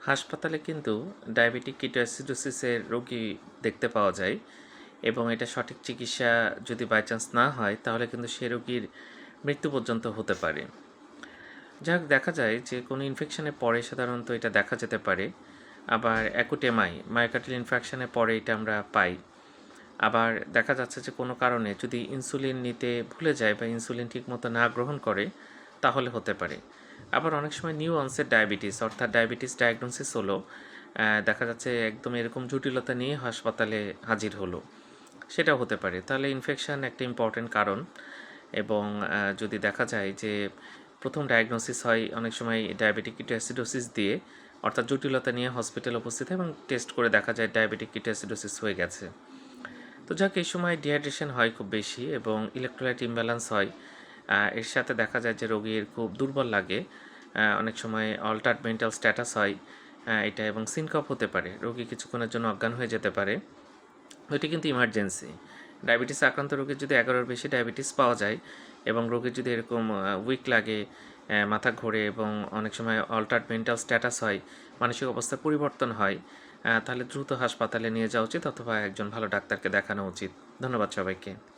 হাসপাতালে কিন্তু ডায়াবেটিক কিটোঅ্যাসিডোসিসের রোগী দেখতে পাওয়া যায় এবং এটা সঠিক চিকিৎসা যদি বাই চান্স না হয় তাহলে কিন্তু সে রোগীর মৃত্যু পর্যন্ত হতে পারে। যাই হোক, দেখা যায় যে কোনো ইনফেকশনের পরে সাধারণত এটা দেখা যেতে পারে। আবার অ্যাকুট মায়োকার্ডিয়াল ইনফ্রাকশনের পরে এটা আমরা পাই। আবার দেখা যাচ্ছে যে কোনো কারণে যদি ইনসুলিন নিতে ভুলে যায় বা ইনসুলিন ঠিকমতো না গ্রহণ করে তাহলে হতে পারে। আবার অনেক সময় নিউ অনসেট ডায়াবেটিস অর্থাৎ ডায়াবেটিস ডায়াগনোসিস হলো, দেখা যাচ্ছে একদম এরকম জটিলতা নিয়ে হাসপাতালে হাজির হলো, সেটাও হতে পারে। তাহলে ইনফেকশান একটা ইম্পর্ট্যান্ট কারণ। এবং যদি দেখা যায় যে প্রথম ডায়াগনোসিস হয় অনেক সময় ডায়াবেটিক কিটোঅ্যাসিডোসিস দিয়ে, অর্থাৎ জটিলতা নিয়ে হসপিটালে উপস্থিত হয় এবং টেস্ট করে দেখা যায় ডায়াবেটিক কিটোঅ্যাসিডোসিস হয়ে গেছে। তো যাক, এই সময় ডিহাইড্রেশন হয় খুব বেশি এবং ইলেকট্রোলাইট ইমব্যালেন্স হয়। এর সাথে দেখা যায় যে রোগীর খুব দুর্বল লাগে, অনেক সময় অল্টার্ড মেন্টাল স্ট্যাটাস হয় এটা, এবং সিনকপ হতে পারে, রোগী কিছুক্ষণের জন্য অজ্ঞান হয়ে যেতে পারে। এটি কিন্তু ইমার্জেন্সি। ডায়াবেটিস আক্রান্ত রোগীর যদি 11-এর বেশি ডায়াবেটিস পাওয়া যায় এবং রোগীর যদি এরকম উইক লাগে, মাথা ঘোরে এবং অনেক সময় অল্টার্ড মেন্টাল স্ট্যাটাস হয়, মানসিক অবস্থার পরিবর্তন হয়, তাহলে দ্রুত হাসপাতালে নিয়ে যাওয়া উচিত অথবা একজন ভালো ডাক্তারকে দেখানো উচিত। ধন্যবাদ সবাইকে।